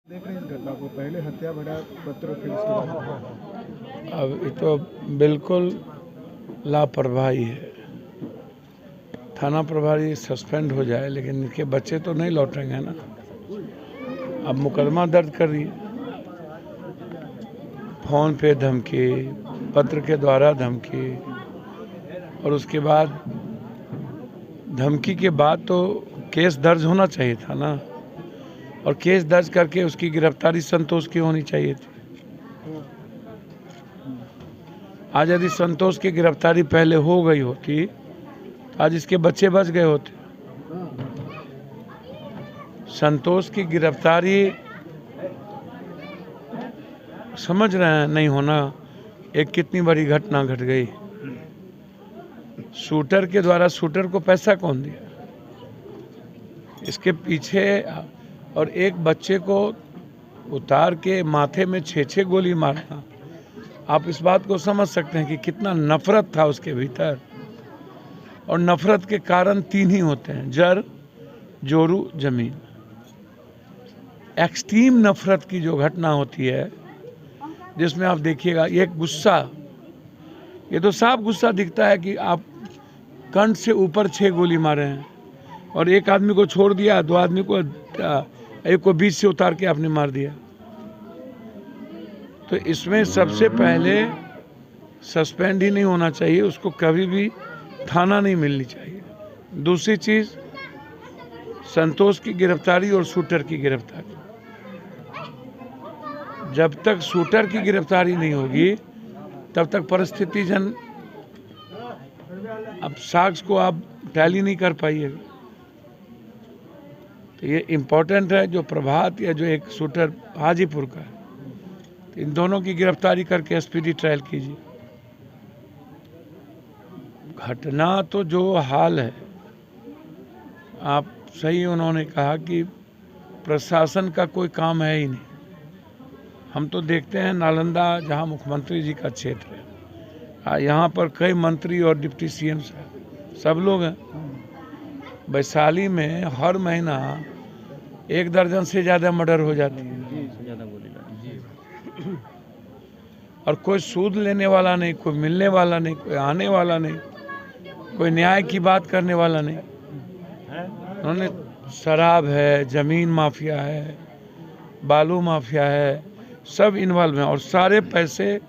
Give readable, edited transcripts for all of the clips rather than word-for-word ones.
देख रहे हैं इस घटना को, पहले हत्या भरा पत्र फिर इसके बाद अब ये तो बिल्कुल लापरवाही है। थाना प्रभारी सस्पेंड हो जाए लेकिन इनके बच्चे तो नहीं लौटेंगे ना। अब मुकदमा दर्ज कर रही है, फ़ोन पे धमकी, पत्र के द्वारा धमकी, और उसके बाद धमकी के बाद तो केस दर्ज होना चाहिए था ना, और केस दर्ज करके उसकी गिरफ्तारी संतोष की होनी चाहिए थी। आज यदि संतोष की गिरफ्तारी पहले हो गई होती तो आज इसके बच्चे बच गए होते। संतोष की गिरफ्तारी समझ रहे हैं नहीं होना, एक कितनी बड़ी घटना घट गई। शूटर के द्वारा शूटर को पैसा कौन दिया, इसके पीछे, और एक बच्चे को उतार के माथे में 6-6 गोली मारना, आप इस बात को समझ सकते हैं कि कितना नफरत था उसके भीतर। और नफरत के कारण 3 ही होते हैं, जर, जोरू, जमीन। एक्सट्रीम नफरत की जो घटना होती है जिसमें आप देखिएगा एक गुस्सा, ये तो साफ गुस्सा दिखता है कि आप कंठ से ऊपर 6 गोली मारे हैं और एक आदमी को छोड़ दिया, 2 आदमी को, एक को बीच से उतार के आपने मार दिया। तो इसमें सबसे पहले सस्पेंड ही नहीं होना चाहिए, उसको कभी भी थाना नहीं मिलनी चाहिए। दूसरी चीज़, संतोष की गिरफ्तारी और शूटर की गिरफ्तारी, जब तक शूटर की गिरफ्तारी नहीं होगी तब तक परिस्थिति जन, अब साक्ष्य को आप टैली नहीं कर पाइएगा। तो ये इम्पोर्टेंट है जो प्रभात या जो एक शूटर हाजीपुर का है, तो इन दोनों की गिरफ्तारी करके स्पीडी ट्रायल कीजिए। घटना तो जो हाल है, आप सही, उन्होंने कहा कि प्रशासन का कोई काम है ही नहीं। हम तो देखते हैं नालंदा जहां मुख्यमंत्री जी का क्षेत्र है, यहाँ पर कई मंत्री और डिप्टी सीएम्स हैं, सब लोग हैं। वैशाली में हर महीना 1 दर्जन से ज़्यादा मर्डर हो जाती है और कोई सूद लेने वाला नहीं, कोई मिलने वाला नहीं, कोई आने वाला नहीं, कोई न्याय की बात करने वाला नहीं। उन्होंने शराब है, ज़मीन माफिया है, बालू माफिया है, सब इन्वॉल्व हैं और सारे पैसे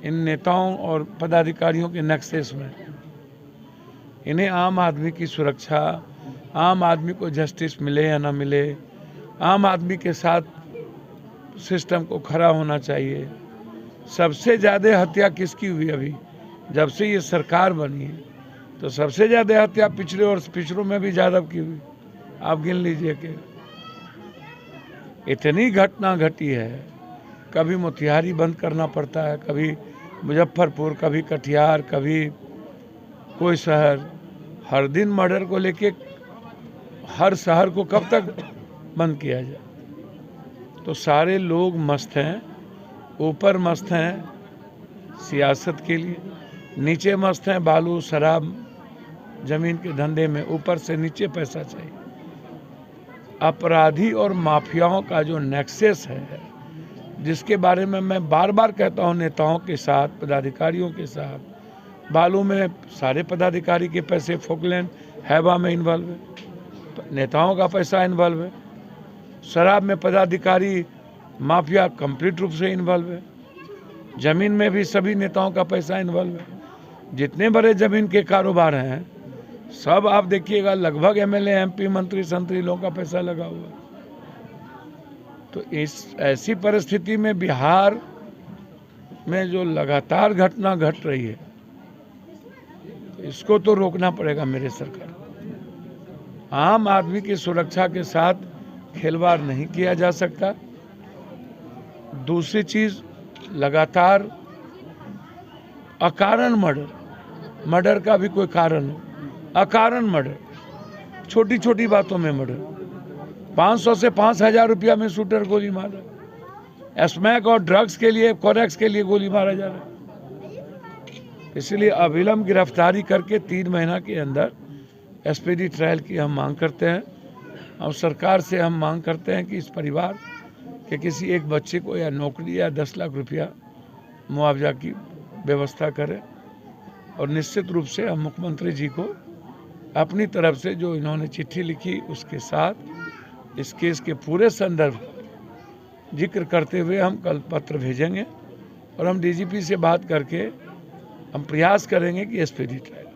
इन नेताओं और पदाधिकारियों के नक्शेस में। इन्हें आम आदमी की सुरक्षा, आम आदमी को जस्टिस मिले या ना मिले, आम आदमी के साथ सिस्टम को खड़ा होना चाहिए। सबसे ज़्यादा हत्या किसकी हुई अभी जब से ये सरकार बनी है, तो सबसे ज़्यादा हत्या पिछड़े और पिछड़ों में भी यादव की हुई। आप गिन लीजिए कि इतनी घटना घटी है, कभी मोतिहारी बंद करना पड़ता है, कभी मुजफ्फरपुर, कभी कटिहार, कभी कोई शहर। हर दिन मर्डर को लेके हर शहर को कब तक बंद किया जाए। तो सारे लोग मस्त हैं, ऊपर मस्त हैं सियासत के लिए, नीचे मस्त हैं बालू, शराब, जमीन के धंधे में, ऊपर से नीचे पैसा चाहिए। अपराधी और माफियाओं का जो नेक्सस है, जिसके बारे में मैं बार बार कहता हूं, नेताओं के साथ, पदाधिकारियों के साथ, बालू में सारे पदाधिकारी के पैसे, फोकलैंड, हैवा में इन्वॉल्व है, नेताओं का पैसा इन्वॉल्व है, शराब में पदाधिकारी माफिया कंप्लीट रूप से इन्वॉल्व है, जमीन में भी सभी नेताओं का पैसा इन्वॉल्व है। जितने बड़े जमीन के कारोबार हैं सब आप देखिएगा, लगभग एमएलए, एमपी, मंत्री, संतरी लोगों का पैसा लगा हुआ है। तो इस ऐसी परिस्थिति में बिहार में जो लगातार घटना घट रही है, इसको तो रोकना पड़ेगा मेरे सरकार। आम आदमी की सुरक्षा के साथ खिलवाड़ नहीं किया जा सकता। दूसरी चीज, लगातार अकारण मर्डर का भी कोई कारण हो, अकारण मर्डर, छोटी छोटी बातों में मर्डर, 500 से 5000 रुपया में शूटर गोली मार रहा है, स्मैक और ड्रग्स के लिए, कोरेक्स के लिए गोली मारा जा रहा है। इसलिए अविलंब गिरफ्तारी करके 3 महीना के अंदर स्पीडी ट्रायल की हम मांग करते हैं और सरकार से हम मांग करते हैं कि इस परिवार कि किसी एक बच्चे को या नौकरी या 10 लाख रुपया मुआवजा की व्यवस्था करें। और निश्चित रूप से हम मुख्यमंत्री जी को अपनी तरफ से जो इन्होंने चिट्ठी लिखी उसके साथ इस केस के पूरे संदर्भ जिक्र करते हुए हम कल पत्र भेजेंगे और हम डीजीपी से बात करके हम प्रयास करेंगे कि एक्सपीडी ट्रायल।